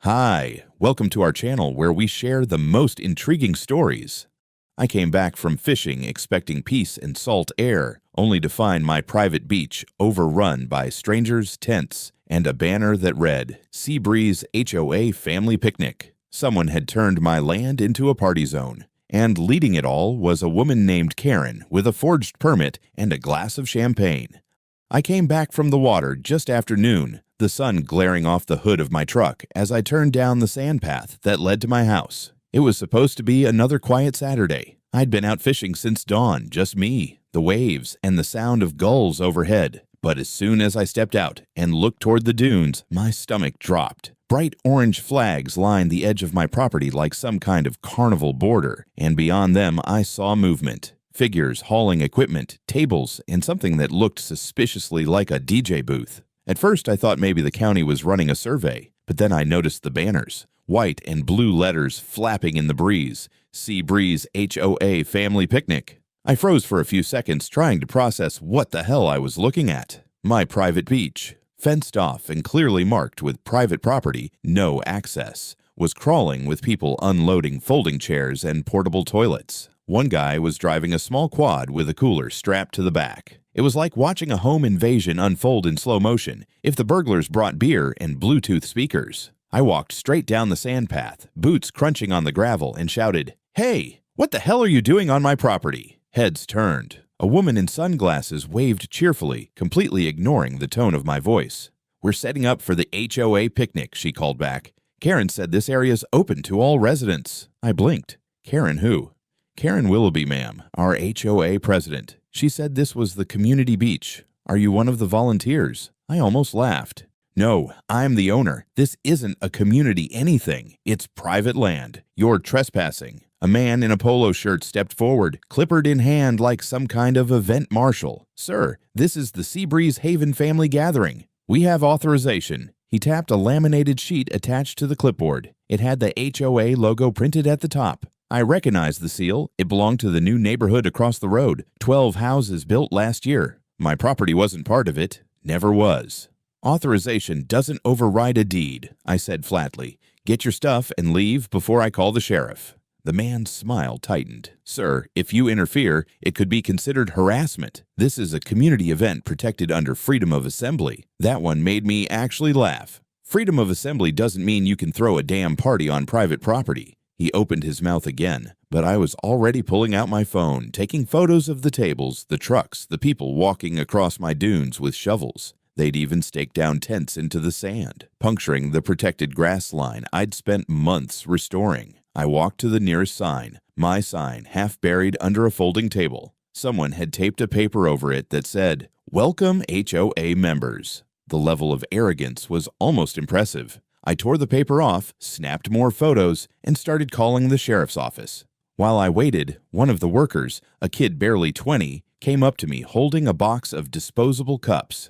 Hi, welcome to our channel where we share the most intriguing stories. I came back from fishing expecting peace and salt air, only to find my private beach overrun by strangers' tents and a banner that read, Seabreeze HOA Family Picnic. Someone had turned my land into a party zone, and leading it all was a woman named Karen with a forged permit and a glass of champagne. I came back from the water just after noon, the sun glaring off the hood of my truck as I turned down the sand path that led to my house. It was supposed to be another quiet Saturday. I'd been out fishing since dawn, just me, the waves, and the sound of gulls overhead. But as soon as I stepped out and looked toward the dunes, my stomach dropped. Bright orange flags lined the edge of my property like some kind of carnival border, and beyond them I saw movement. Figures hauling equipment, tables, and something that looked suspiciously like a DJ booth. At first I thought maybe the county was running a survey, but then I noticed the banners, white and blue letters flapping in the breeze, Seabreeze HOA Family Picnic. I froze for a few seconds trying to process what the hell I was looking at. My private beach, fenced off and clearly marked with private property, no access, was crawling with people unloading folding chairs and portable toilets. One guy was driving a small quad with a cooler strapped to the back. It was like watching a home invasion unfold in slow motion if the burglars brought beer and Bluetooth speakers. I walked straight down the sand path, boots crunching on the gravel, and shouted, "Hey, what the hell are you doing on my property?" Heads turned. A woman in sunglasses waved cheerfully, completely ignoring the tone of my voice. "We're setting up for the HOA picnic," she called back. "Karen said this area's open to all residents." I blinked. Karen who? "Karen Willoughby, ma'am, our HOA president. She said this was the community beach. Are you one of the volunteers?" I almost laughed. "No, I'm the owner. This isn't a community anything. It's private land. You're trespassing." A man in a polo shirt stepped forward, clipboard in hand like some kind of event marshal. "Sir, this is the Seabreeze Haven Family Gathering. We have authorization." He tapped a laminated sheet attached to the clipboard. It had the HOA logo printed at the top. I recognized the seal. It belonged to the new neighborhood across the road, 12 houses built last year. My property wasn't part of it. Never was. "Authorization doesn't override a deed," I said flatly. "Get your stuff and leave before I call the sheriff." The man's smile tightened. "Sir, if you interfere, it could be considered harassment. This is a community event protected under freedom of assembly." That one made me actually laugh. Freedom of assembly doesn't mean you can throw a damn party on private property. He opened his mouth again, but I was already pulling out my phone, taking photos of the tables, the trucks, the people walking across my dunes with shovels. They'd even staked down tents into the sand, puncturing the protected grass line I'd spent months restoring. I walked to the nearest sign, my sign half buried under a folding table. Someone had taped a paper over it that said, "Welcome HOA members." The level of arrogance was almost impressive. I tore the paper off, snapped more photos, and started calling the sheriff's office. While I waited, one of the workers, a kid barely 20, came up to me holding a box of disposable cups.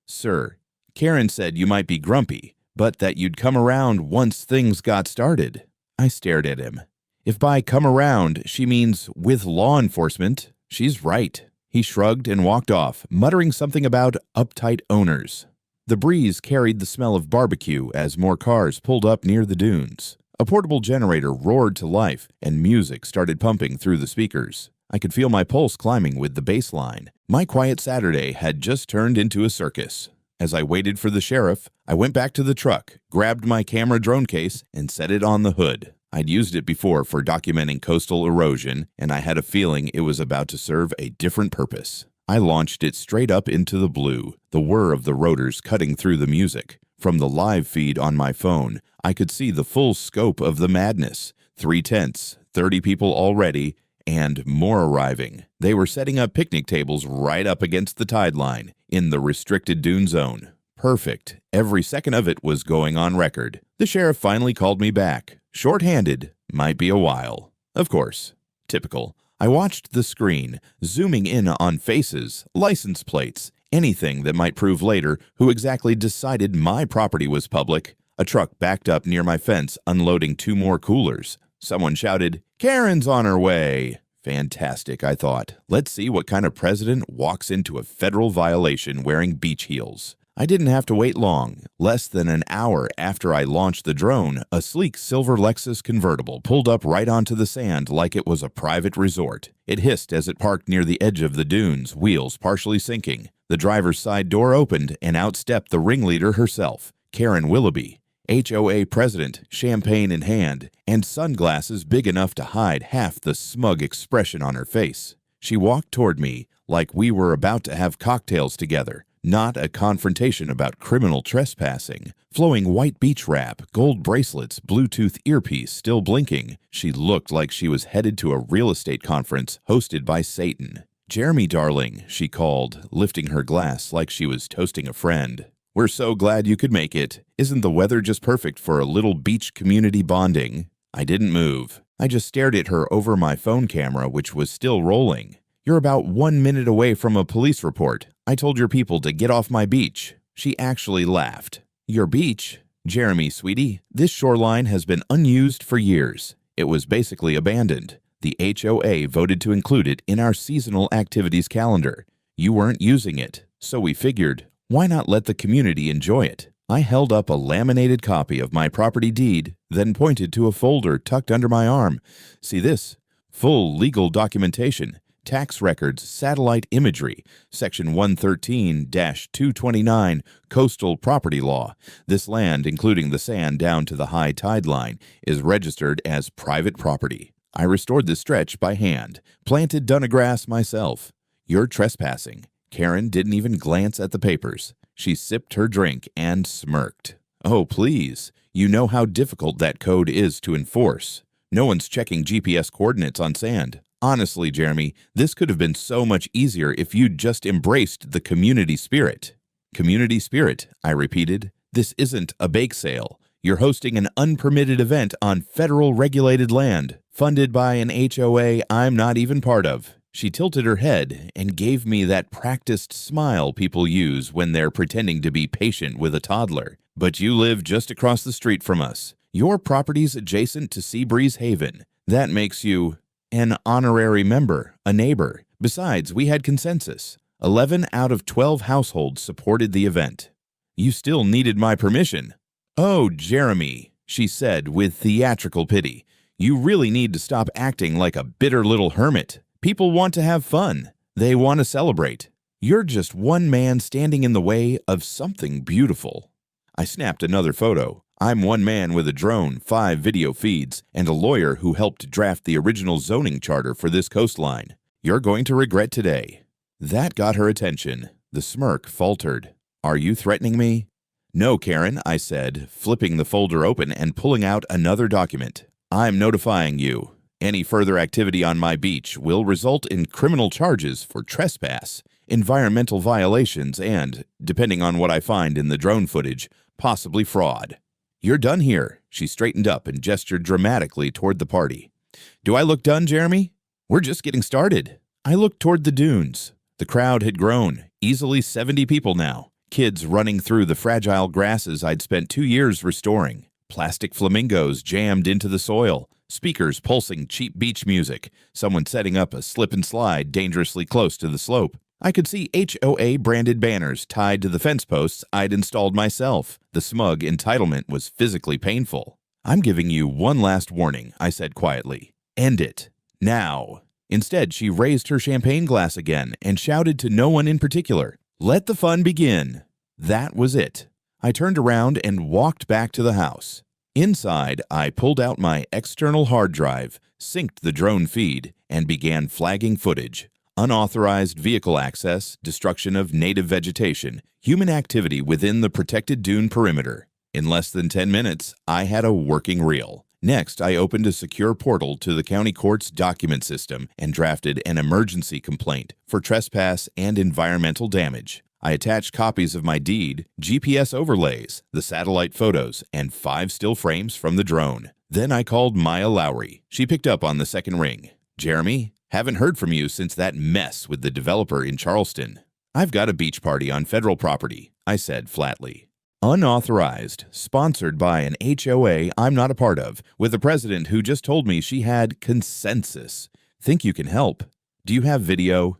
"Sir, Karen said you might be grumpy, but that you'd come around once things got started." I stared at him. If by come around she means with law enforcement, she's right. He shrugged and walked off, muttering something about uptight owners. The breeze carried the smell of barbecue as more cars pulled up near the dunes. A portable generator roared to life, and music started pumping through the speakers. I could feel my pulse climbing with the bass line. My quiet Saturday had just turned into a circus. As I waited for the sheriff, I went back to the truck, grabbed my camera drone case, and set it on the hood. I'd used it before for documenting coastal erosion, and I had a feeling it was about to serve a different purpose. I launched it straight up into the blue, the whir of the rotors cutting through the music. From the live feed on my phone, I could see the full scope of the madness. 3 tents, 30 people already, and more arriving. They were setting up picnic tables right up against the tide line, in the restricted dune zone. Perfect. Every second of it was going on record. The sheriff finally called me back. Short-handed. Might be a while. Of course. Typical. I watched the screen, zooming in on faces, license plates, anything that might prove later who exactly decided my property was public. A truck backed up near my fence, unloading 2 more coolers. Someone shouted, "Karen's on her way." Fantastic, I thought. Let's see what kind of president walks into a federal violation wearing beach heels. I didn't have to wait long. Less than an hour after I launched the drone, a sleek silver Lexus convertible pulled up right onto the sand like it was a private resort. It hissed as it parked near the edge of the dunes, wheels partially sinking. The driver's side door opened, and out stepped the ringleader herself, Karen Willoughby, HOA president, champagne in hand, and sunglasses big enough to hide half the smug expression on her face. She walked toward me like we were about to have cocktails together. Not a confrontation about criminal trespassing. Flowing white beach wrap, gold bracelets, Bluetooth earpiece still blinking. She looked like she was headed to a real estate conference hosted by Satan. "Jeremy, darling," she called, lifting her glass like she was toasting a friend. "We're so glad you could make it. Isn't the weather just perfect for a little beach community bonding?" I didn't move. I just stared at her over my phone camera, which was still rolling. "You're about 1 minute away from a police report. I told your people to get off my beach." She actually laughed. "Your beach? Jeremy, sweetie, this shoreline has been unused for years. It was basically abandoned. The HOA voted to include it in our seasonal activities calendar. You weren't using it, so we figured, why not let the community enjoy it?" I held up a laminated copy of my property deed, then pointed to a folder tucked under my arm. "See this? Full legal documentation. Tax records, satellite imagery, Section 113-229, Coastal Property Law. This land, including the sand down to the high tide line, is registered as private property. I restored the stretch by hand, planted Dunnegrass myself. You're trespassing." Karen didn't even glance at the papers. She sipped her drink and smirked. "Oh, please. You know how difficult that code is to enforce. No one's checking GPS coordinates on sand. Honestly, Jeremy, this could have been so much easier if you'd just embraced the community spirit." "Community spirit," I repeated. "This isn't a bake sale. You're hosting an unpermitted event on federal regulated land, funded by an HOA I'm not even part of." She tilted her head and gave me that practiced smile people use when they're pretending to be patient with a toddler. "But you live just across the street from us. Your property's adjacent to Seabreeze Haven. That makes you an honorary member, a neighbor. Besides, we had consensus. 11 out of 12 households supported the event. You still needed my permission." "Oh, Jeremy," she said with theatrical pity. "You really need to stop acting like a bitter little hermit. People want to have fun. They want to celebrate. You're just one man standing in the way of something beautiful." I snapped another photo. I'm one man with a drone, 5 video feeds, and a lawyer who helped draft the original zoning charter for this coastline. "You're going to regret today." That got her attention. The smirk faltered. "Are you threatening me?" "No, Karen," I said, flipping the folder open and pulling out another document. "I'm notifying you. Any further activity on my beach will result in criminal charges for trespass, environmental violations, and, depending on what I find in the drone footage, possibly fraud. You're done here." She straightened up and gestured dramatically toward the party. "Do I look done, Jeremy? We're just getting started." I looked toward the dunes. The crowd had grown, easily 70 people now. Kids running through the fragile grasses I'd spent 2 years restoring. Plastic flamingos jammed into the soil. Speakers pulsing cheap beach music. Someone setting up a slip and slide dangerously close to the slope. I could see HOA branded banners tied to the fence posts I'd installed myself. The smug entitlement was physically painful. "I'm giving you one last warning," I said quietly. "End it. Now." Instead, she raised her champagne glass again and shouted to no one in particular, "Let the fun begin." That was it. I turned around and walked back to the house. Inside, I pulled out my external hard drive, synced the drone feed, and began flagging footage. Unauthorized vehicle access, destruction of native vegetation, human activity within the protected dune perimeter. In less than 10 minutes, I had a working reel. Next, I opened a secure portal to the county court's document system and drafted an emergency complaint for trespass and environmental damage. I attached copies of my deed, GPS overlays, the satellite photos, and 5 still frames from the drone. Then I called Maya Lowry. She picked up on the second ring. "Jeremy, haven't heard from you since that mess with the developer in Charleston." "I've got a beach party on federal property," I said flatly. "Unauthorized, sponsored by an HOA I'm not a part of, with a president who just told me she had consensus. Think you can help? Do you have video?"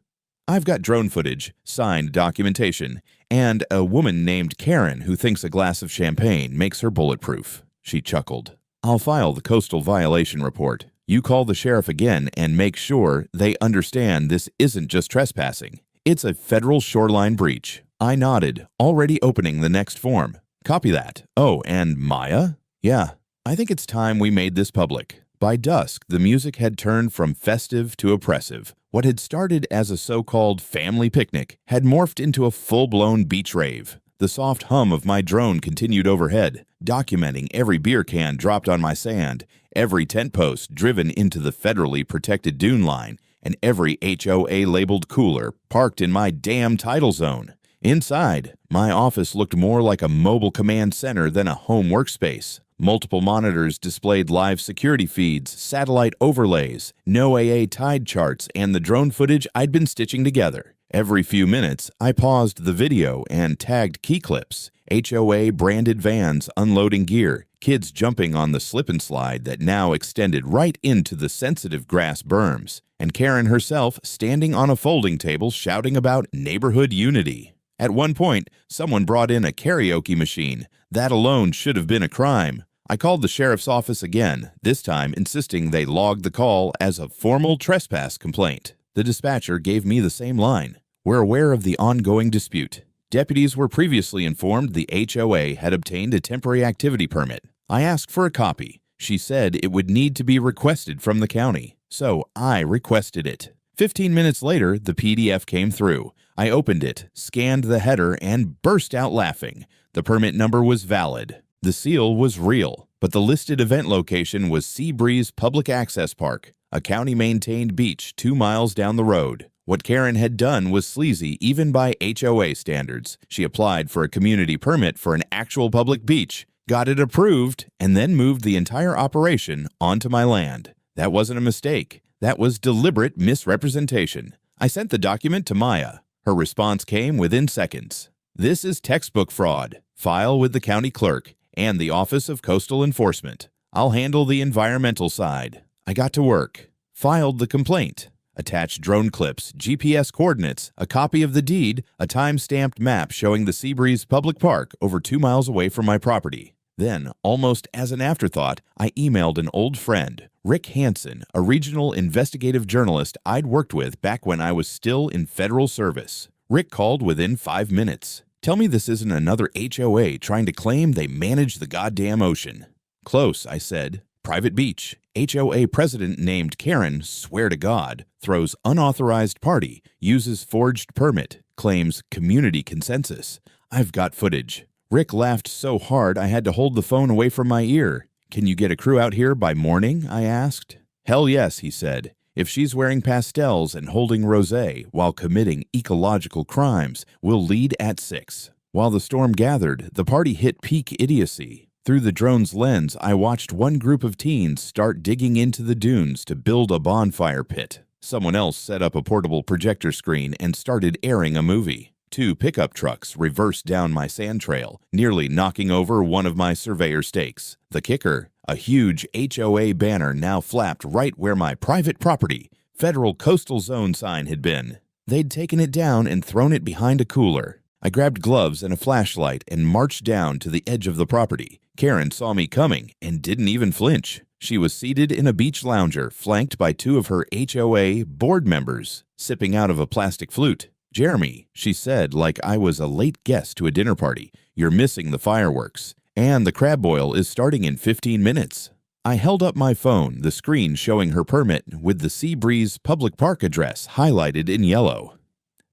I've got drone footage, signed documentation, and a woman named Karen who thinks a glass of champagne makes her bulletproof." She chuckled. "I'll file the coastal violation report. You call the sheriff again and make sure they understand this isn't just trespassing. It's a federal shoreline breach." I nodded, already opening the next form. "Copy that. Oh, and Maya?" "Yeah. I think it's time we made this public." By dusk, the music had turned from festive to oppressive. What had started as a so-called family picnic had morphed into a full-blown beach rave. The soft hum of my drone continued overhead, documenting every beer can dropped on my sand, every tent post driven into the federally protected dune line, and every HOA-labeled cooler parked in my damn tidal zone. Inside, my office looked more like a mobile command center than a home workspace. Multiple monitors displayed live security feeds, satellite overlays, NOAA tide charts, and the drone footage I'd been stitching together. Every few minutes, I paused the video and tagged key clips: HOA-branded vans unloading gear, kids jumping on the slip and slide that now extended right into the sensitive grass berms, and Karen herself standing on a folding table shouting about neighborhood unity. At one point, someone brought in a karaoke machine. That alone should have been a crime. I called the sheriff's office again, this time insisting they log the call as a formal trespass complaint. The dispatcher gave me the same line: "We're aware of the ongoing dispute. Deputies were previously informed the HOA had obtained a temporary activity permit. I asked for a copy. She said it would need to be requested from the county, so I requested it. 15 minutes later, the PDF came through. I opened it, scanned the header, and burst out laughing. The permit number was valid. The seal was real, but the listed event location was Seabreeze Public Access Park, a county-maintained beach 2 miles down the road. What Karen had done was sleazy even by HOA standards. She applied for a community permit for an actual public beach, got it approved, and then moved the entire operation onto my land. That wasn't a mistake. That was deliberate misrepresentation. I sent the document to Maya. Her response came within seconds. "This is textbook fraud. File with the county clerk and the Office of Coastal Enforcement. I'll handle the environmental side." I got to work. Filed the complaint. Attached drone clips, GPS coordinates, a copy of the deed, a time-stamped map showing the Seabreeze Public Park over 2 miles away from my property. Then, almost as an afterthought, I emailed an old friend, Rick Hansen, a regional investigative journalist I'd worked with back when I was still in federal service. Rick called within 5 minutes. "Tell me this isn't another HOA trying to claim they manage the goddamn ocean." "Close," I said. "Private beach. HOA president named Karen, swear to God, throws unauthorized party, uses forged permit, claims community consensus. I've got footage." Rick laughed so hard I had to hold the phone away from my ear. "Can you get a crew out here by morning?" I asked. "Hell yes," he said. "If she's wearing pastels and holding rosé while committing ecological crimes, we'll lead at 6. While the storm gathered, the party hit peak idiocy. Through the drone's lens, I watched one group of teens start digging into the dunes to build a bonfire pit. Someone else set up a portable projector screen and started airing a movie. 2 pickup trucks reversed down my sand trail, nearly knocking over one of my surveyor stakes. The kicker: a huge HOA banner now flapped right where my private property, Federal Coastal Zone sign had been. They'd taken it down and thrown it behind a cooler. I grabbed gloves and a flashlight and marched down to the edge of the property. Karen saw me coming and didn't even flinch. She was seated in a beach lounger, flanked by 2 of her HOA board members, sipping out of a plastic flute. "Jeremy," she said like I was a late guest to a dinner party, "you're missing the fireworks. And the crab boil is starting in 15 minutes. I held up my phone, the screen showing her permit with the Seabreeze Public Park address highlighted in yellow.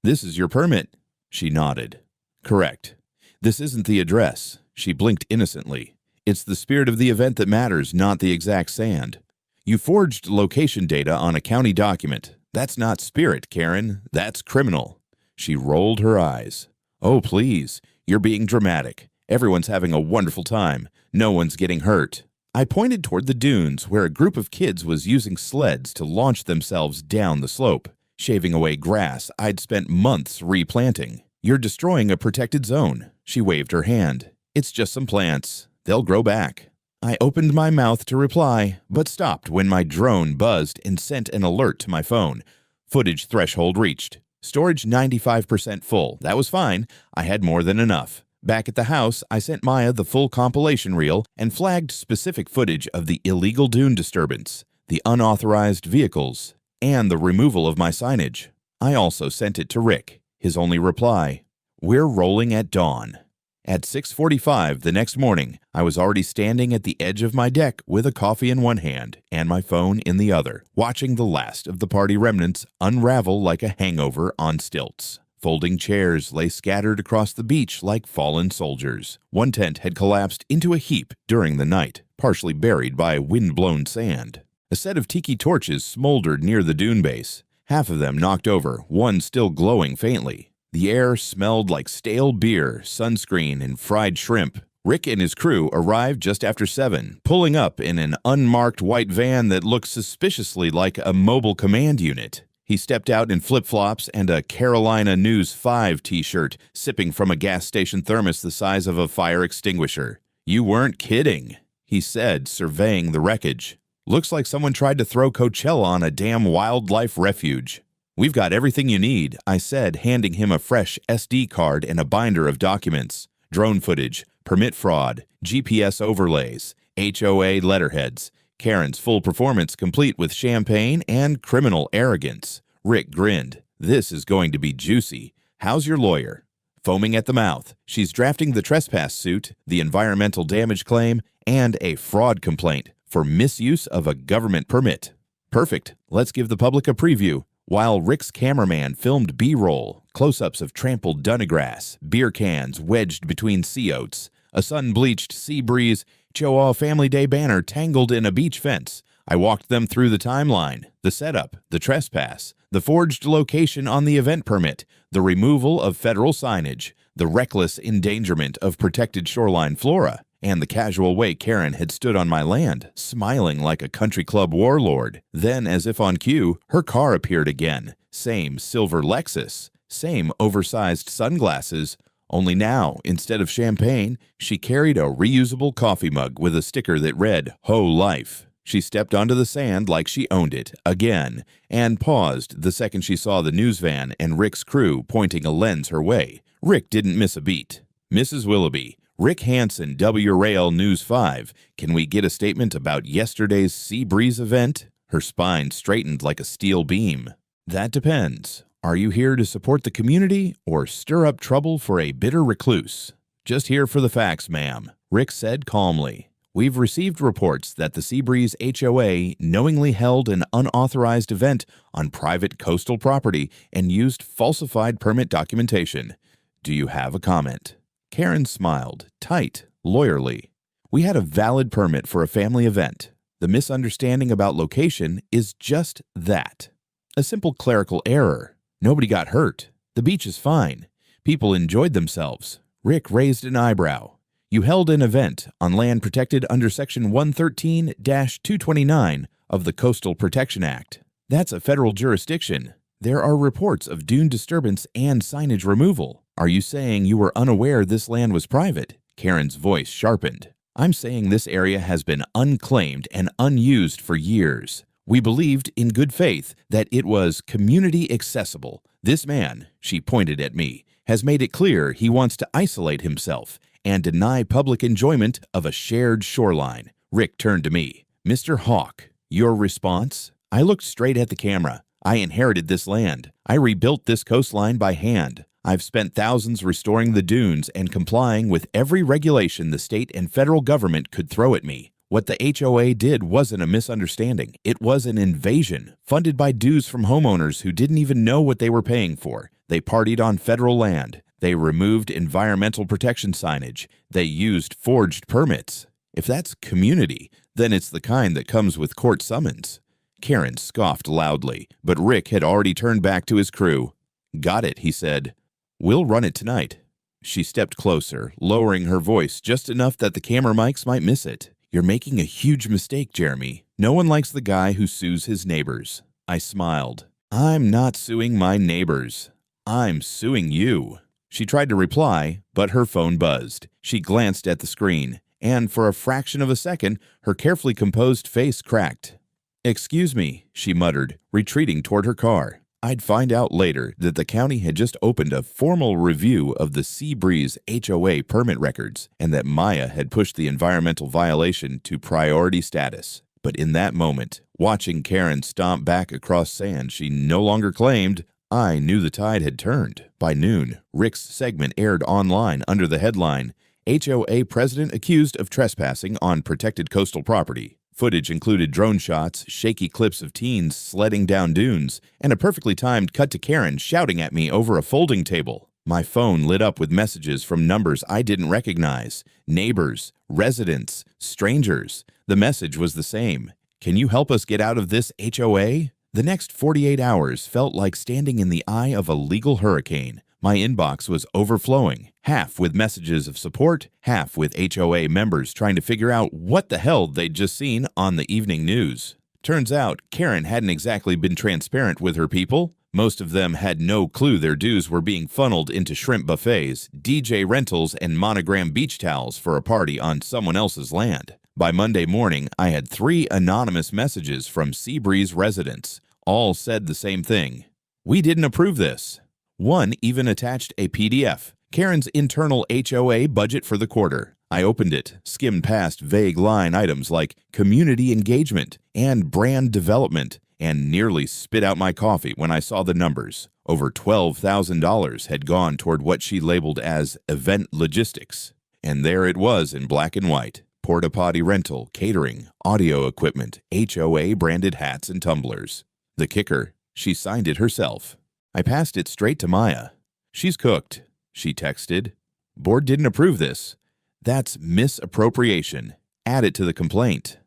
"This is your permit." She nodded. "Correct. This isn't the address." She blinked innocently. "It's the spirit of the event that matters, not the exact sand. You forged location data on a county document. That's not spirit, Karen. That's criminal." She rolled her eyes. "Oh, please. You're being dramatic. Everyone's having a wonderful time. No one's getting hurt." I pointed toward the dunes where a group of kids was using sleds to launch themselves down the slope, shaving away grass I'd spent months replanting. "You're destroying a protected zone." She waved her hand. "It's just some plants. They'll grow back." I opened my mouth to reply, but stopped when my drone buzzed and sent an alert to my phone. Footage threshold reached. Storage 95% full. That was fine. I had more than enough. Back at the house, I sent Maya the full compilation reel and flagged specific footage of the illegal dune disturbance, the unauthorized vehicles, and the removal of my signage. I also sent it to Rick. His only reply, "We're rolling at dawn." At 6:45 the next morning, I was already standing at the edge of my deck with a coffee in one hand and my phone in the other, watching the last of the party remnants unravel like a hangover on stilts. Folding chairs lay scattered across the beach like fallen soldiers. One tent had collapsed into a heap during the night, partially buried by wind-blown sand. A set of tiki torches smoldered near the dune base, half of them knocked over, one still glowing faintly. The air smelled like stale beer, sunscreen, and fried shrimp. Rick and his crew arrived just after 7, pulling up in an unmarked white van that looked suspiciously like a mobile command unit. He stepped out in flip-flops and a Carolina News 5 t-shirt, sipping from a gas station thermos the size of a fire extinguisher. "You weren't kidding," he said, surveying the wreckage. "Looks like someone tried to throw Coachella on a damn wildlife refuge." "We've got everything you need," I said, handing him a fresh SD card and a binder of documents. Drone footage, permit fraud, GPS overlays, HOA letterheads, Karen's full performance complete with champagne and criminal arrogance. Rick grinned. "This is going to be juicy. How's your lawyer?" "Foaming at the mouth. She's drafting the trespass suit, the environmental damage claim, and a fraud complaint for misuse of a government permit." "Perfect. Let's give the public a preview." While Rick's cameraman filmed B-roll, close-ups of trampled dunnegrass, beer cans wedged between sea oats, a sun-bleached sea breeze, HOA Family Day banner tangled in a beach fence, I walked them through the timeline, the setup, the trespass, the forged location on the event permit, the removal of federal signage, the reckless endangerment of protected shoreline flora, and the casual way Karen had stood on my land, smiling like a country club warlord. Then, as if on cue, her car appeared again. Same silver Lexus, same oversized sunglasses, only now, instead of champagne, she carried a reusable coffee mug with a sticker that read, "Ho Life." She stepped onto the sand like she owned it, again, and paused the second she saw the news van and Rick's crew pointing a lens her way. Rick didn't miss a beat. "Mrs. Willoughby, Rick Hansen, W. Rail News 5. Can we get a statement about yesterday's Sea Breeze event?" Her spine straightened like a steel beam. "That depends. Are you here to support the community or stir up trouble for a bitter recluse?" "Just here for the facts, ma'am," Rick said calmly. "We've received reports that the Seabreeze HOA knowingly held an unauthorized event on private coastal property and used falsified permit documentation. Do you have a comment?" Karen smiled, tight, lawyerly. "We had a valid permit for a family event. The misunderstanding about location is just that. A simple clerical error. Nobody got hurt. The beach is fine. People enjoyed themselves." Rick raised an eyebrow. "You held an event on land protected under Section 113-229 of the Coastal Protection Act. That's a federal jurisdiction. There are reports of dune disturbance and signage removal. Are you saying you were unaware this land was private?" Karen's voice sharpened. "I'm saying this area has been unclaimed and unused for years. We believed in good faith that it was community accessible. This man," she pointed at me, "has made it clear he wants to isolate himself and deny public enjoyment of a shared shoreline." Rick turned to me. "Mr. Hawk, your response?" I looked straight at the camera. "I inherited this land. I rebuilt this coastline by hand. I've spent thousands restoring the dunes and complying with every regulation the state and federal government could throw at me. What the HOA did wasn't a misunderstanding. It was an invasion, funded by dues from homeowners who didn't even know what they were paying for. They partied on federal land. They removed environmental protection signage. They used forged permits. If that's community, then it's the kind that comes with court summons." Karen scoffed loudly, but Rick had already turned back to his crew. "Got it," he said. "We'll run it tonight." She stepped closer, lowering her voice just enough that the camera mics might miss it. "You're making a huge mistake, Jeremy. No one likes the guy who sues his neighbors." I smiled. "I'm not suing my neighbors. I'm suing you." She tried to reply, but her phone buzzed. She glanced at the screen, and for a fraction of a second, her carefully composed face cracked. "Excuse me," she muttered, retreating toward her car. I'd find out later that the county had just opened a formal review of the Seabreeze HOA permit records and that Maya had pushed the environmental violation to priority status. But in that moment, watching Karen stomp back across sand she no longer claimed, I knew the tide had turned. By noon, Rick's segment aired online under the headline, HOA President Accused of Trespassing on Protected Coastal Property. Footage included drone shots, shaky clips of teens sledding down dunes, and a perfectly timed cut to Karen shouting at me over a folding table. My phone lit up with messages from numbers I didn't recognize. Neighbors, residents, strangers. The message was the same. Can you help us get out of this HOA? The next 48 hours felt like standing in the eye of a legal hurricane. My inbox was overflowing, half with messages of support, half with HOA members trying to figure out what the hell they'd just seen on the evening news. Turns out, Karen hadn't exactly been transparent with her people. Most of them had no clue their dues were being funneled into shrimp buffets, DJ rentals, and monogram beach towels for a party on someone else's land. By Monday morning, I had 3 anonymous messages from Seabreeze residents. All said the same thing. We didn't approve this. One even attached a PDF, Karen's internal HOA budget for the quarter. I opened it, skimmed past vague line items like community engagement and brand development, and nearly spit out my coffee when I saw the numbers. Over $12,000 had gone toward what she labeled as event logistics. And there it was in black and white. Porta potty rental, catering, audio equipment, HOA branded hats and tumblers. The kicker, she signed it herself. I passed it straight to Maya. She's cooked, she texted. Board didn't approve this. That's misappropriation. Add it to the complaint.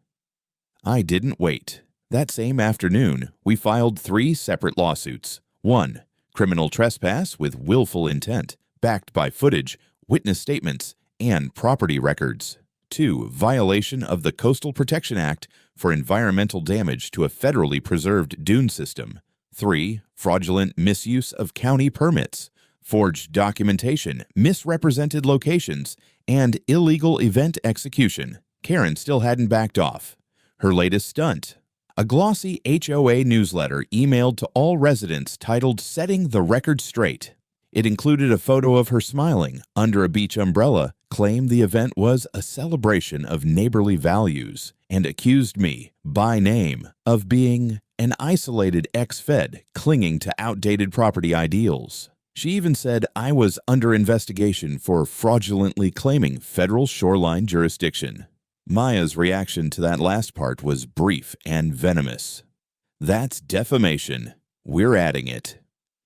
I didn't wait. That same afternoon, we filed 3 separate lawsuits. 1, criminal trespass with willful intent, backed by footage, witness statements, and property records. 2, violation of the Coastal Protection Act for environmental damage to a federally preserved dune system. 3, fraudulent misuse of county permits, forged documentation, misrepresented locations, and illegal event execution. Karen still hadn't backed off. Her latest stunt, a glossy HOA newsletter emailed to all residents titled Setting the Record Straight. It included a photo of her smiling under a beach umbrella, claimed the event was a celebration of neighborly values, and accused me, by name, of being an isolated ex-Fed clinging to outdated property ideals. She even said I was under investigation for fraudulently claiming federal shoreline jurisdiction. Maya's reaction to that last part was brief and venomous. That's defamation. We're adding it.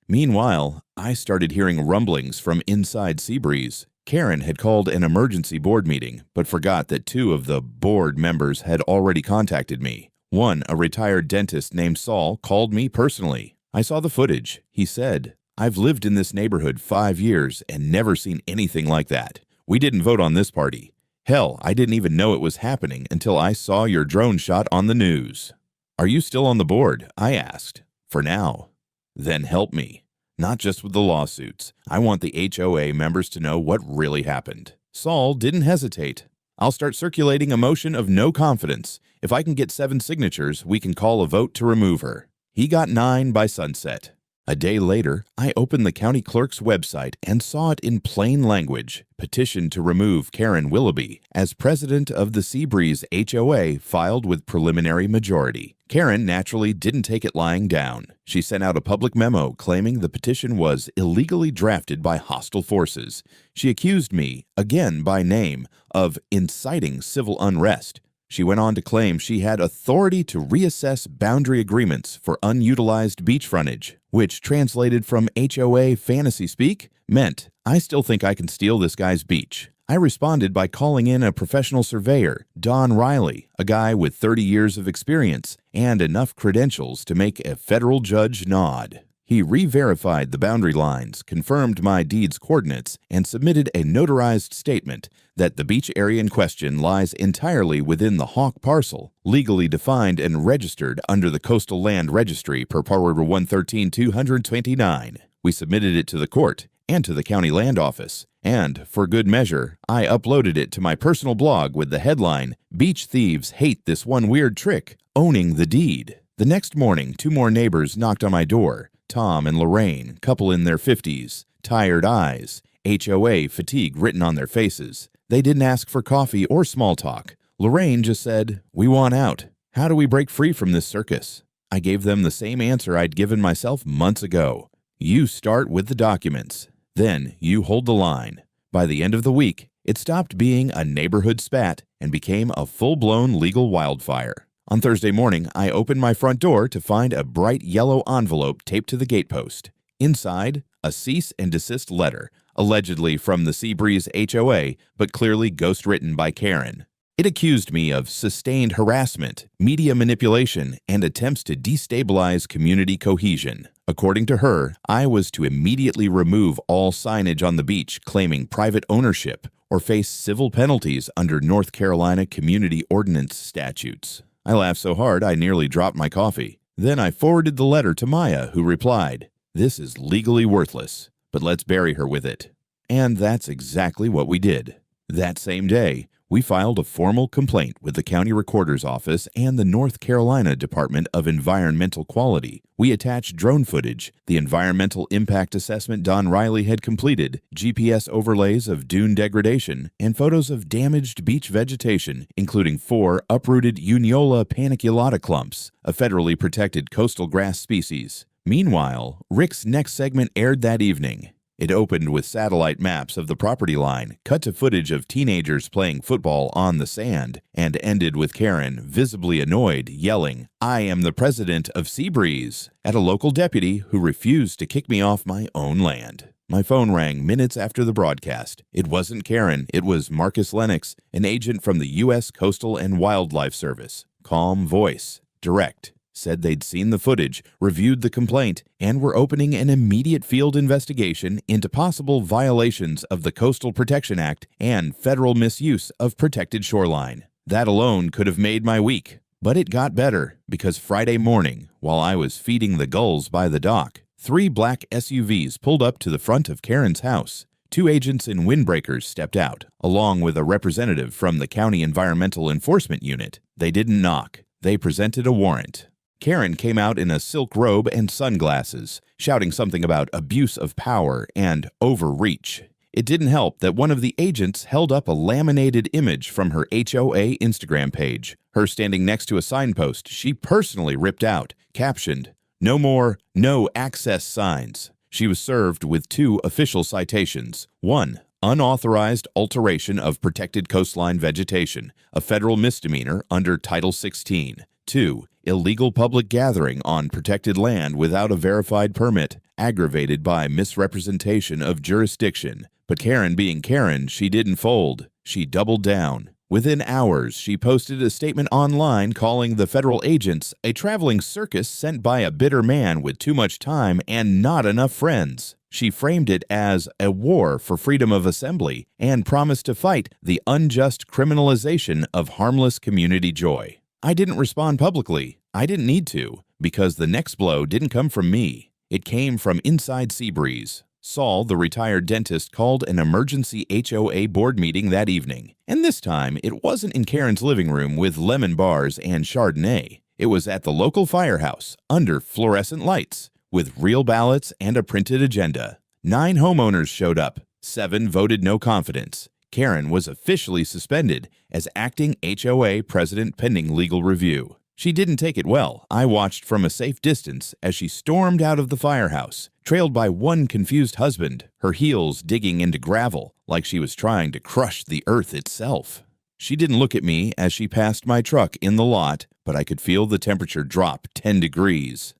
Meanwhile, I started hearing rumblings from inside Seabreeze. Karen had called an emergency board meeting, but forgot that 2 of the board members had already contacted me. One, a retired dentist named Saul, called me personally. I saw the footage. He said, I've lived in this neighborhood 5 years and never seen anything like that. We didn't vote on this party. Hell, I didn't even know it was happening until I saw your drone shot on the news. Are you still on the board? I asked. For now. Then help me. Not just with the lawsuits. I want the HOA members to know what really happened. Saul didn't hesitate. I'll start circulating a motion of no confidence. If I can get 7 signatures, we can call a vote to remove her. He got 9 by sunset. A day later, I opened the county clerk's website and saw it in plain language. Petition to remove Karen Willoughby as president of the Seabreeze HOA filed with preliminary majority. Karen naturally didn't take it lying down. She sent out a public memo claiming the petition was illegally drafted by hostile forces. She accused me, again by name, of inciting civil unrest. She went on to claim she had authority to reassess boundary agreements for unutilized beach frontage, which translated from HOA fantasy speak meant, I still think I can steal this guy's beach. I responded by calling in a professional surveyor, Don Riley, a guy with 30 years of experience and enough credentials to make a federal judge nod. He re-verified the boundary lines, confirmed my deed's coordinates, and submitted a notarized statement that the beach area in question lies entirely within the Hawk parcel, legally defined and registered under the Coastal Land Registry per Par Order 113-229. We submitted it to the court and to the county land office, and, for good measure, I uploaded it to my personal blog with the headline, Beach Thieves Hate This One Weird Trick, Owning the Deed. The next morning, 2 more neighbors knocked on my door, Tom and Lorraine, couple in their 50s, tired eyes, HOA fatigue written on their faces. They didn't ask for coffee or small talk. Lorraine just said, "We want out. How do we break free from this circus?" I gave them the same answer I'd given myself months ago. You start with the documents. Then you hold the line. By the end of the week, it stopped being a neighborhood spat and became a full-blown legal wildfire. On Thursday morning, I opened my front door to find a bright yellow envelope taped to the gatepost. Inside, a cease and desist letter, allegedly from the Seabreeze HOA, but clearly ghostwritten by Karen. It accused me of sustained harassment, media manipulation, and attempts to destabilize community cohesion. According to her, I was to immediately remove all signage on the beach claiming private ownership or face civil penalties under North Carolina Community Ordinance statutes. I laughed so hard I nearly dropped my coffee. Then I forwarded the letter to Maya, who replied, "This is legally worthless, but let's bury her with it." And that's exactly what we did. That same day, we filed a formal complaint with the County Recorder's Office and the North Carolina Department of Environmental Quality. We attached drone footage, the environmental impact assessment Don Riley had completed, GPS overlays of dune degradation, and photos of damaged beach vegetation, including 4 uprooted Uniola paniculata clumps, a federally protected coastal grass species. Meanwhile, Rick's next segment aired that evening. It opened with satellite maps of the property line, cut to footage of teenagers playing football on the sand, and ended with Karen, visibly annoyed, yelling, "I am the president of Seabreeze," at a local deputy who refused to kick me off my own land. My phone rang minutes after the broadcast. It wasn't Karen, it was Marcus Lennox, an agent from the U.S. Coastal and Wildlife Service. Calm voice, direct. Said they'd seen the footage, reviewed the complaint, and were opening an immediate field investigation into possible violations of the Coastal Protection Act and federal misuse of protected shoreline. That alone could have made my week. But it got better, because Friday morning, while I was feeding the gulls by the dock, 3 black SUVs pulled up to the front of Karen's house. 2 agents in windbreakers stepped out, along with a representative from the County Environmental Enforcement Unit. They didn't knock. They presented a warrant. Karen came out in a silk robe and sunglasses, shouting something about abuse of power and overreach. It didn't help that one of the agents held up a laminated image from her HOA Instagram page, her standing next to a signpost she personally ripped out, captioned, "No more no access signs." She was served with 2 official citations. 1, unauthorized alteration of protected coastline vegetation, a federal misdemeanor under Title 16. 2, illegal public gathering on protected land without a verified permit, aggravated by misrepresentation of jurisdiction. But Karen being Karen, she didn't fold. She doubled down. Within hours, she posted a statement online calling the federal agents a traveling circus sent by a bitter man with too much time and not enough friends. She framed it as a war for freedom of assembly and promised to fight the unjust criminalization of harmless community joy. I didn't respond publicly. I didn't need to, because the next blow didn't come from me. It came from inside Seabreeze. Saul, the retired dentist, called an emergency HOA board meeting that evening. And this time, it wasn't in Karen's living room with lemon bars and Chardonnay. It was at the local firehouse, under fluorescent lights, with real ballots and a printed agenda. 9 homeowners showed up. 7 voted no confidence. Karen was officially suspended as acting HOA president pending legal review. She didn't take it well. I watched from a safe distance as she stormed out of the firehouse, trailed by one confused husband, her heels digging into gravel like she was trying to crush the earth itself. She didn't look at me as she passed my truck in the lot, but I could feel the temperature drop 10 degrees.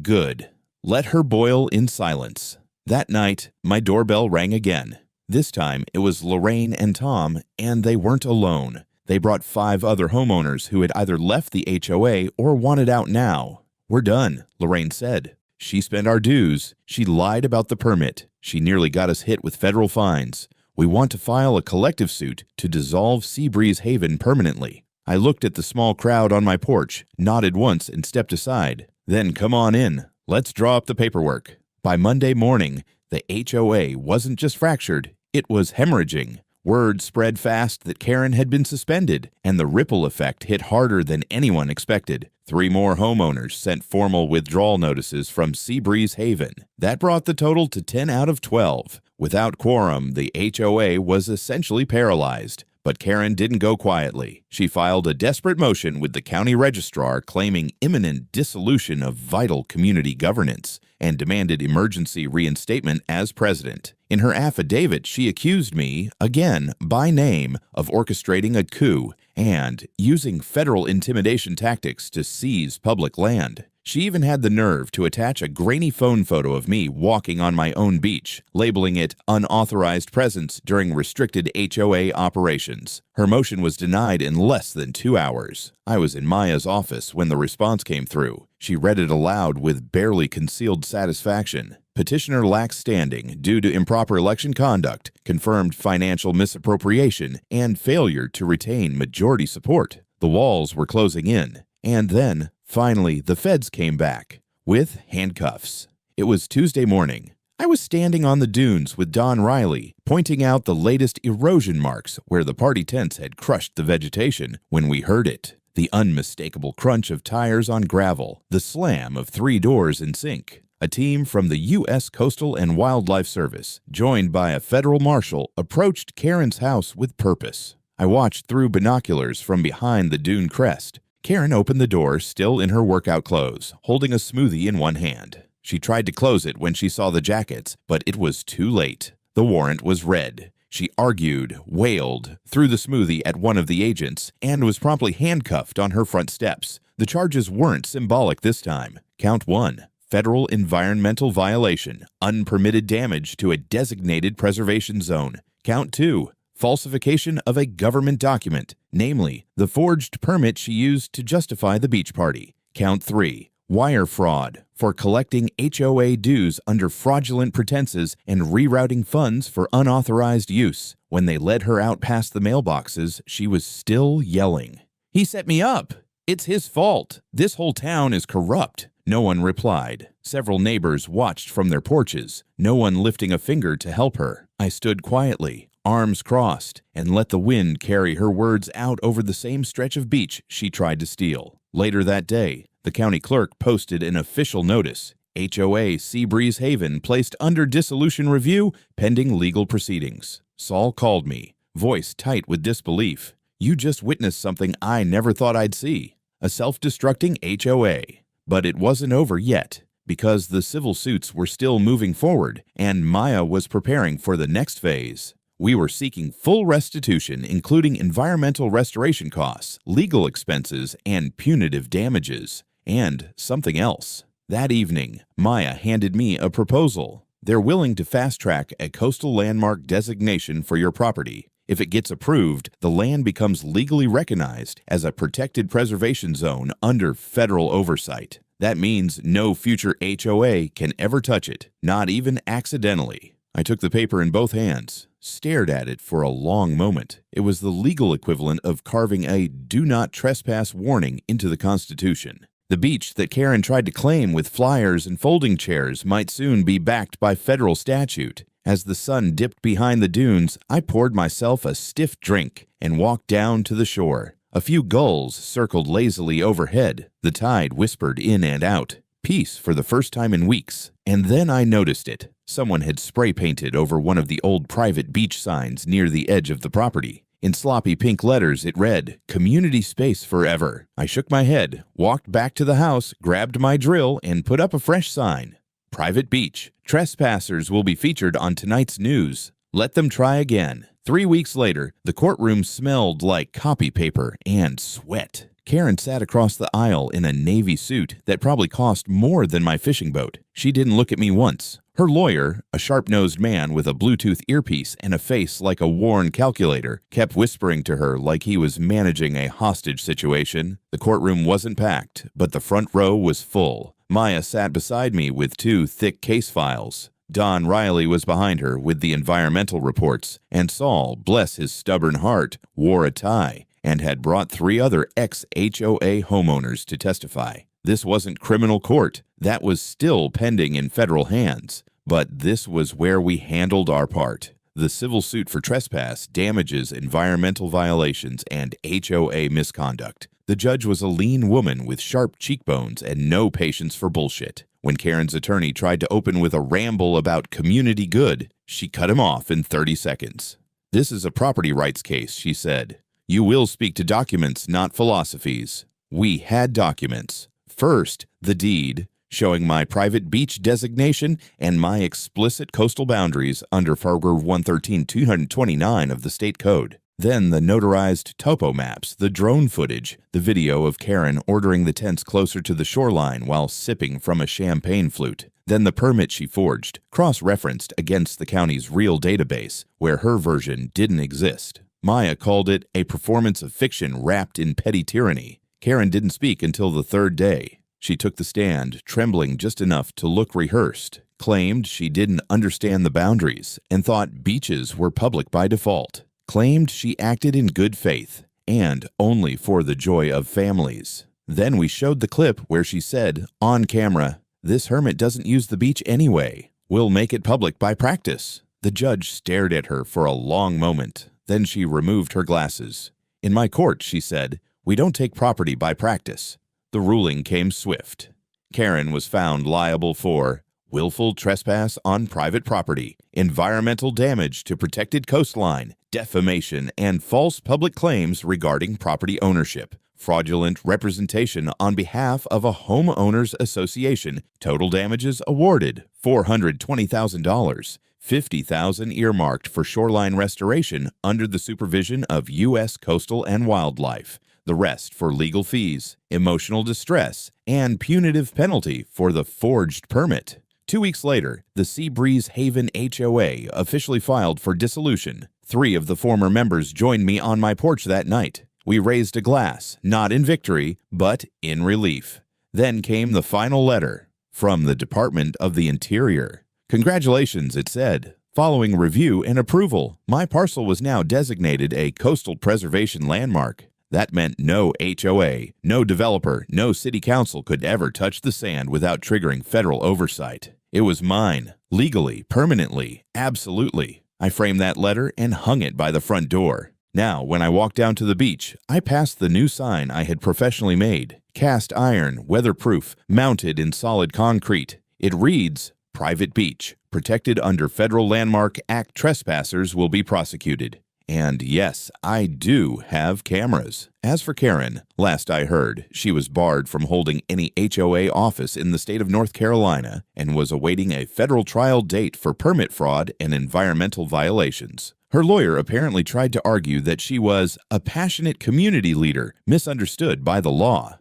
Good. Let her boil in silence. That night, my doorbell rang again. This time, it was Lorraine and Tom, and they weren't alone. They brought 5 other homeowners who had either left the HOA or wanted out now. "We're done," Lorraine said. "She spent our dues. She lied about the permit. She nearly got us hit with federal fines. We want to file a collective suit to dissolve Seabreeze Haven permanently." I looked at the small crowd on my porch, nodded once, and stepped aside. "Then come on in. Let's draw up the paperwork." By Monday morning, the HOA wasn't just fractured, it was hemorrhaging. Word spread fast that Karen had been suspended, and the ripple effect hit harder than anyone expected. 3 more homeowners sent formal withdrawal notices from Seabreeze Haven. That brought the total to 10 out of 12. Without quorum, the HOA was essentially paralyzed. But Karen didn't go quietly. She filed a desperate motion with the county registrar claiming imminent dissolution of vital community governance and demanded emergency reinstatement as president. In her affidavit, she accused me, again by name, of orchestrating a coup and using federal intimidation tactics to seize public land. She even had the nerve to attach a grainy phone photo of me walking on my own beach, labeling it unauthorized presence during restricted HOA operations. Her motion was denied in less than 2 hours. I was in Maya's office when the response came through. She read it aloud with barely concealed satisfaction. Petitioner lacks standing due to improper election conduct, confirmed financial misappropriation, and failure to retain majority support. The walls were closing in. And then, finally, the feds came back with handcuffs. It was Tuesday morning. I was standing on the dunes with Don Riley, pointing out the latest erosion marks where the party tents had crushed the vegetation when we heard it. The unmistakable crunch of tires on gravel, the slam of 3 doors in sync. A team from the U.S. Coastal and Wildlife Service, joined by a federal marshal, approached Karen's house with purpose. I watched through binoculars from behind the dune crest. Karen opened the door, still in her workout clothes, holding a smoothie in one hand. She tried to close it when she saw the jackets, but it was too late. The warrant was red. She argued, wailed, threw the smoothie at one of the agents, and was promptly handcuffed on her front steps. The charges weren't symbolic this time. Count 1. Federal environmental violation, unpermitted damage to a designated preservation zone. Count 2. Falsification of a government document, namely, the forged permit she used to justify the beach party. Count 3. Wire fraud, for collecting HOA dues under fraudulent pretenses and rerouting funds for unauthorized use. When they led her out past the mailboxes, she was still yelling. "He set me up! It's his fault! This whole town is corrupt!" No one replied. Several neighbors watched from their porches, no one lifting a finger to help her. I stood quietly, arms crossed, and let the wind carry her words out over the same stretch of beach she tried to steal. Later that day, the county clerk posted an official notice. HOA Seabreeze Haven placed under dissolution review pending legal proceedings. Saul called me, voice tight with disbelief. "You just witnessed something I never thought I'd see. A self-destructing HOA. But it wasn't over yet, because the civil suits were still moving forward, and Maya was preparing for the next phase. We were seeking full restitution, including environmental restoration costs, legal expenses, and punitive damages. And something else. That evening, Maya handed me a proposal. They're willing to fast-track a coastal landmark designation for your property. If it gets approved, the land becomes legally recognized as a protected preservation zone under federal oversight. That means no future HOA can ever touch it, not even accidentally. I took the paper in both hands, stared at it for a long moment. It was the legal equivalent of carving a "do not trespass" warning into the Constitution. The beach that Karen tried to claim with flyers and folding chairs might soon be backed by federal statute. As the sun dipped behind the dunes, I poured myself a stiff drink and walked down to the shore. A few gulls circled lazily overhead. The tide whispered in and out. Peace for the first time in weeks. And then I noticed it. Someone had spray painted over one of the old private beach signs near the edge of the property. In sloppy pink letters, it read, "Community space forever." I shook my head, walked back to the house, grabbed my drill, and put up a fresh sign. Private beach. Trespassers will be featured on tonight's news. Let them try again. 3 weeks later, the courtroom smelled like copy paper and sweat. Karen sat across the aisle in a navy suit that probably cost more than my fishing boat. She didn't look at me once. Her lawyer, a sharp-nosed man with a Bluetooth earpiece and a face like a worn calculator, kept whispering to her like he was managing a hostage situation. The courtroom wasn't packed, but the front row was full. Maya sat beside me with 2 thick case files. Don Riley was behind her with the environmental reports, and Saul, bless his stubborn heart, wore a tie and had brought 3 other ex-HOA homeowners to testify. This wasn't criminal court. That was still pending in federal hands. But this was where we handled our part. The civil suit for trespass, damages, environmental violations, and HOA misconduct. The judge was a lean woman with sharp cheekbones and no patience for bullshit. When Karen's attorney tried to open with a ramble about community good, she cut him off in 30 seconds. "This is a property rights case," she said. "You will speak to documents, not philosophies." We had documents. First, the deed, showing my private beach designation and my explicit coastal boundaries under Paragraph 113-229 of the state code. Then the notarized topo maps, the drone footage, the video of Karen ordering the tents closer to the shoreline while sipping from a champagne flute. Then the permit she forged, cross-referenced against the county's real database, where her version didn't exist. Maya called it a performance of fiction wrapped in petty tyranny. Karen didn't speak until the third day. She took the stand, trembling just enough to look rehearsed, claimed she didn't understand the boundaries and thought beaches were public by default, claimed she acted in good faith and only for the joy of families. Then we showed the clip where she said, on camera, "This hermit doesn't use the beach anyway. We'll make it public by practice." The judge stared at her for a long moment. Then she removed her glasses. "In my court," she said, "we don't take property by practice." The ruling came swift. Karen was found liable for willful trespass on private property, environmental damage to protected coastline, defamation, and false public claims regarding property ownership, fraudulent representation on behalf of a homeowners association, total damages awarded $420,000, $50,000 earmarked for shoreline restoration under the supervision of U.S. Coastal and Wildlife, the rest for legal fees, emotional distress, and punitive penalty for the forged permit. 2 weeks later, the Seabreeze Haven HOA officially filed for dissolution. 3 of the former members joined me on my porch that night. We raised a glass, not in victory, but in relief. Then came the final letter from the Department of the Interior. "Congratulations," it said. "Following review and approval, my parcel was now designated a coastal preservation landmark." That meant no HOA, no developer, no city council could ever touch the sand without triggering federal oversight. It was mine, legally, permanently, absolutely. I framed that letter and hung it by the front door. Now, when I walk down to the beach, I pass the new sign I had professionally made, cast iron, weatherproof, mounted in solid concrete. It reads, "Private beach, protected under Federal Landmark Act. Trespassers will be prosecuted." And yes, I do have cameras. As for Karen, last I heard, she was barred from holding any HOA office in the state of North Carolina and was awaiting a federal trial date for permit fraud and environmental violations. Her lawyer apparently tried to argue that she was a passionate community leader misunderstood by the law.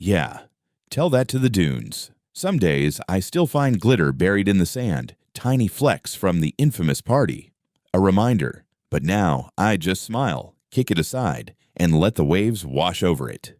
Yeah, tell that to the dunes. Some days, I still find glitter buried in the sand, tiny flecks from the infamous party. A reminder. But now I just smile, kick it aside, and let the waves wash over it.